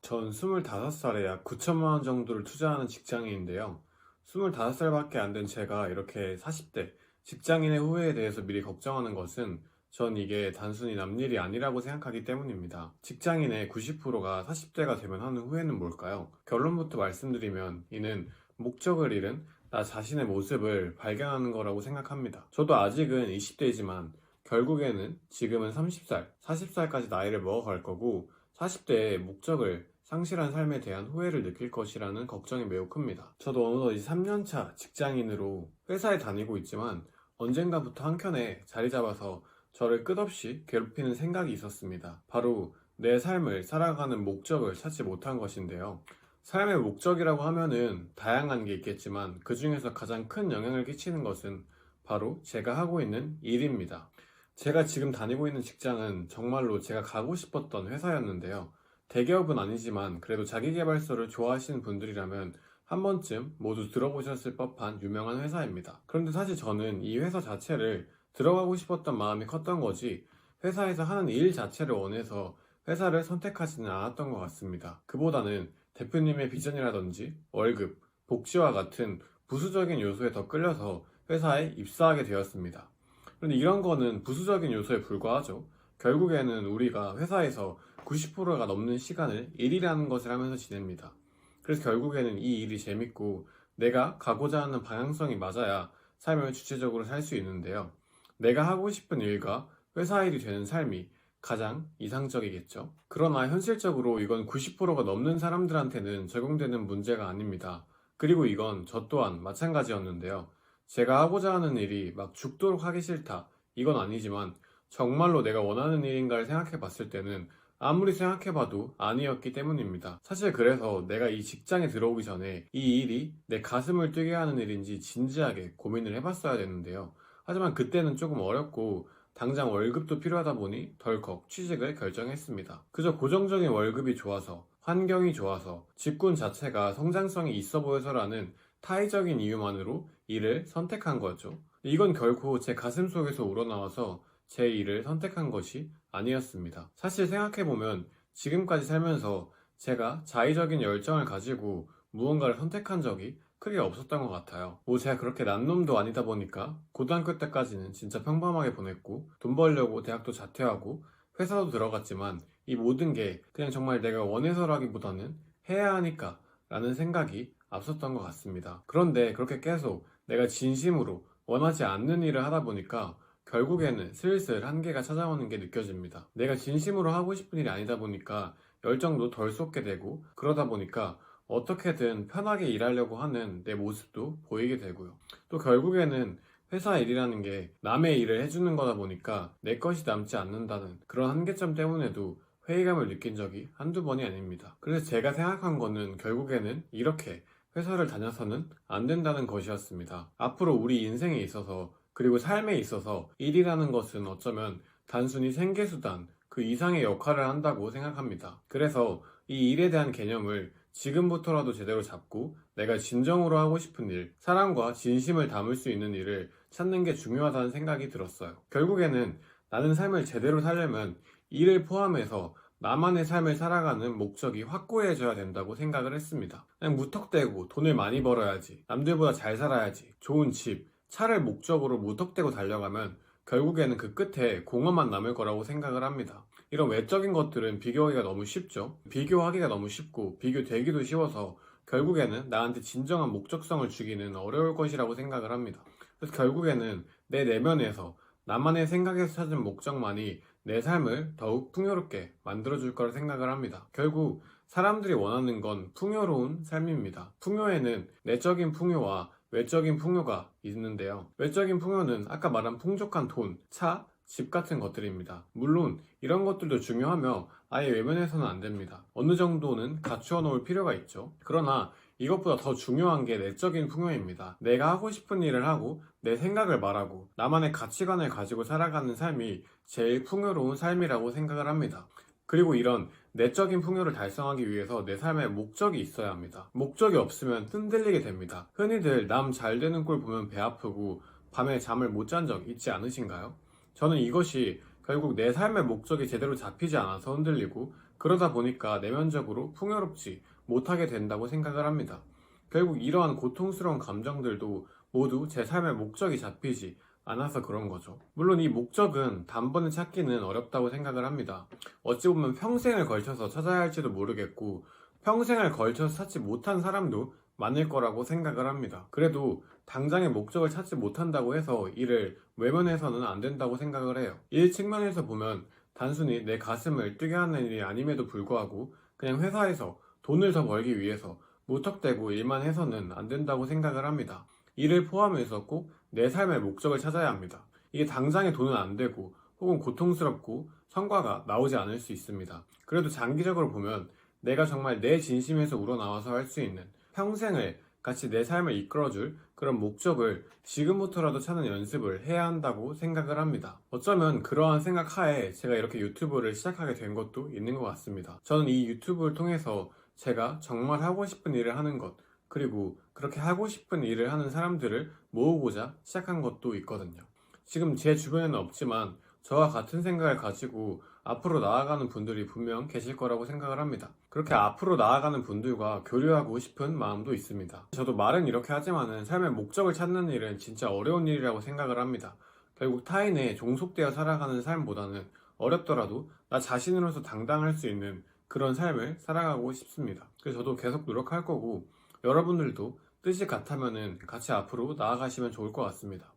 전 25살에 약 9천만 원 정도를 투자하는 직장인인데요. 25살밖에 안 된 제가 이렇게 40대 직장인의 후회에 대해서 미리 걱정하는 것은 전 이게 단순히 남일이 아니라고 생각하기 때문입니다. 직장인의 90%가 40대가 되면 하는 후회는 뭘까요? 결론부터 말씀드리면 이는 목적을 잃은 나 자신의 모습을 발견하는 거라고 생각합니다. 저도 아직은 20대이지만 결국에는 지금은 30살, 40살까지 나이를 먹어갈 거고 40대에 목적을 상실한 삶에 대한 후회를 느낄 것이라는 걱정이 매우 큽니다. 저도 어느덧 3년차 직장인으로 회사에 다니고 있지만 언젠가부터 한켠에 자리 잡아서 저를 끝없이 괴롭히는 생각이 있었습니다. 바로 내 삶을 살아가는 목적을 찾지 못한 것인데요. 삶의 목적이라고 하면은 다양한 게 있겠지만 그 중에서 가장 큰 영향을 끼치는 것은 바로 제가 하고 있는 일입니다. 제가 지금 다니고 있는 직장은 정말로 제가 가고 싶었던 회사였는데요. 대기업은 아니지만 그래도 자기계발서를 좋아하시는 분들이라면 한 번쯤 모두 들어보셨을 법한 유명한 회사입니다. 그런데 사실 저는 이 회사 자체를 들어가고 싶었던 마음이 컸던 거지 회사에서 하는 일 자체를 원해서 회사를 선택하지는 않았던 것 같습니다. 그보다는 대표님의 비전이라든지 월급, 복지와 같은 부수적인 요소에 더 끌려서 회사에 입사하게 되었습니다. 그런데 이런 거는 부수적인 요소에 불과하죠. 결국에는 우리가 회사에서 90%가 넘는 시간을 일이라는 것을 하면서 지냅니다. 그래서 결국에는 이 일이 재밌고 내가 가고자 하는 방향성이 맞아야 삶을 주체적으로 살 수 있는데요. 내가 하고 싶은 일과 회사 일이 되는 삶이 가장 이상적이겠죠. 그러나 현실적으로 이건 90%가 넘는 사람들한테는 적용되는 문제가 아닙니다. 그리고 이건 저 또한 마찬가지였는데요. 제가 하고자 하는 일이 막 죽도록 하기 싫다. 이건 아니지만 정말로 내가 원하는 일인가를 생각해 봤을 때는 아무리 생각해봐도 아니었기 때문입니다. 사실 그래서 내가 이 직장에 들어오기 전에 이 일이 내 가슴을 뛰게 하는 일인지 진지하게 고민을 해봤어야 되는데요. 하지만 그때는 조금 어렵고 당장 월급도 필요하다 보니 덜컥 취직을 결정했습니다. 그저 고정적인 월급이 좋아서, 환경이 좋아서, 직군 자체가 성장성이 있어 보여서라는 타의적인 이유만으로 일을 선택한 거죠. 이건 결코 제 가슴 속에서 우러나와서 제 일을 선택한 것이 아니었습니다. 사실 생각해보면 지금까지 살면서 제가 자의적인 열정을 가지고 무언가를 선택한 적이 크게 없었던 것 같아요. 뭐 제가 그렇게 난 놈도 아니다 보니까 고등학교 때까지는 진짜 평범하게 보냈고 돈 벌려고 대학도 자퇴하고 회사도 들어갔지만 이 모든 게 그냥 정말 내가 원해서라기보다는 해야 하니까 라는 생각이 앞섰던 것 같습니다. 그런데 그렇게 계속 내가 진심으로 원하지 않는 일을 하다 보니까 결국에는 슬슬 한계가 찾아오는 게 느껴집니다. 내가 진심으로 하고 싶은 일이 아니다 보니까 열정도 덜 쏟게 되고 그러다 보니까 어떻게든 편하게 일하려고 하는 내 모습도 보이게 되고요. 또 결국에는 회사 일이라는 게 남의 일을 해주는 거다 보니까 내 것이 남지 않는다는 그런 한계점 때문에도 회의감을 느낀 적이 한두 번이 아닙니다. 그래서 제가 생각한 거는 결국에는 이렇게 회사를 다녀서는 안 된다는 것이었습니다. 앞으로 우리 인생에 있어서 그리고 삶에 있어서 일이라는 것은 어쩌면 단순히 생계수단 그 이상의 역할을 한다고 생각합니다. 그래서 이 일에 대한 개념을 지금부터라도 제대로 잡고 내가 진정으로 하고 싶은 일, 사랑과 진심을 담을 수 있는 일을 찾는 게 중요하다는 생각이 들었어요. 결국에는 나는 삶을 제대로 살려면 일을 포함해서 나만의 삶을 살아가는 목적이 확고해져야 된다고 생각을 했습니다. 그냥 무턱대고 돈을 많이 벌어야지, 남들보다 잘 살아야지, 좋은 집, 차를 목적으로 무턱대고 달려가면 결국에는 그 끝에 공허만 남을 거라고 생각을 합니다. 이런 외적인 것들은 비교하기가 너무 쉽죠. 비교하기가 너무 쉽고 비교되기도 쉬워서 결국에는 나한테 진정한 목적성을 주기는 어려울 것이라고 생각을 합니다. 그래서 결국에는 내 내면에서 나만의 생각에서 찾은 목적만이 내 삶을 더욱 풍요롭게 만들어줄 거라 생각을 합니다. 결국 사람들이 원하는 건 풍요로운 삶입니다. 풍요에는 내적인 풍요와 외적인 풍요가 있는데요. 외적인 풍요는 아까 말한 풍족한 돈, 차, 집 같은 것들입니다. 물론 이런 것들도 중요하며 아예 외면해서는 안 됩니다. 어느 정도는 갖추어 놓을 필요가 있죠. 그러나 이것보다 더 중요한 게 내적인 풍요입니다. 내가 하고 싶은 일을 하고 내 생각을 말하고 나만의 가치관을 가지고 살아가는 삶이 제일 풍요로운 삶이라고 생각을 합니다. 그리고 이런 내적인 풍요를 달성하기 위해서 내 삶에 목적이 있어야 합니다. 목적이 없으면 흔들리게 됩니다. 흔히들 남 잘 되는 꼴 보면 배 아프고 밤에 잠을 못 잔 적 있지 않으신가요? 저는 이것이 결국 내 삶의 목적이 제대로 잡히지 않아서 흔들리고 그러다 보니까 내면적으로 풍요롭지 못하게 된다고 생각을 합니다. 결국 이러한 고통스러운 감정들도 모두 제 삶의 목적이 잡히지 않아서 그런 거죠. 물론 이 목적은 단번에 찾기는 어렵다고 생각을 합니다. 어찌 보면 평생을 걸쳐서 찾아야 할지도 모르겠고, 평생을 걸쳐서 찾지 못한 사람도 많을 거라고 생각을 합니다. 그래도 당장의 목적을 찾지 못한다고 해서 이를 외면해서는 안 된다고 생각을 해요. 일 측면에서 보면 단순히 내 가슴을 뛰게 하는 일이 아님에도 불구하고 그냥 회사에서 돈을 더 벌기 위해서 무턱대고 일만 해서는 안 된다고 생각을 합니다. 이를 포함해서 꼭 내 삶의 목적을 찾아야 합니다. 이게 당장에 돈은 안 되고 혹은 고통스럽고 성과가 나오지 않을 수 있습니다. 그래도 장기적으로 보면 내가 정말 내 진심에서 우러나와서 할 수 있는 평생을 같이 내 삶을 이끌어줄 그런 목적을 지금부터라도 찾는 연습을 해야 한다고 생각을 합니다. 어쩌면 그러한 생각 하에 제가 이렇게 유튜브를 시작하게 된 것도 있는 것 같습니다. 저는 이 유튜브를 통해서 제가 정말 하고 싶은 일을 하는 것, 그리고 그렇게 하고 싶은 일을 하는 사람들을 모으고자 시작한 것도 있거든요. 지금 제 주변에는 없지만 저와 같은 생각을 가지고 앞으로 나아가는 분들이 분명 계실 거라고 생각을 합니다. 그렇게 앞으로 나아가는 분들과 교류하고 싶은 마음도 있습니다. 저도 말은 이렇게 하지만은 삶의 목적을 찾는 일은 진짜 어려운 일이라고 생각을 합니다. 결국 타인에 종속되어 살아가는 삶보다는 어렵더라도 나 자신으로서 당당할 수 있는 그런 삶을 살아가고 싶습니다. 그래서 저도 계속 노력할 거고, 여러분들도 뜻이 같다면은 같이 앞으로 나아가시면 좋을 것 같습니다.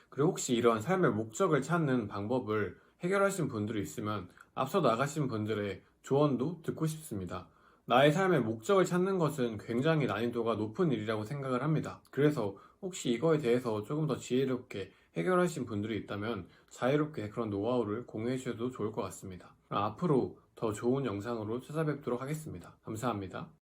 그리고 혹시 이러한 삶의 목적을 찾는 방법을 해결하신 분들이 있으면 앞서 나가신 분들의 조언도 듣고 싶습니다. 나의 삶의 목적을 찾는 것은 굉장히 난이도가 높은 일이라고 생각을 합니다. 그래서 혹시 이거에 대해서 조금 더 지혜롭게 해결하신 분들이 있다면 자유롭게 그런 노하우를 공유해 주셔도 좋을 것 같습니다. 그럼 앞으로 더 좋은 영상으로 찾아뵙도록 하겠습니다. 감사합니다.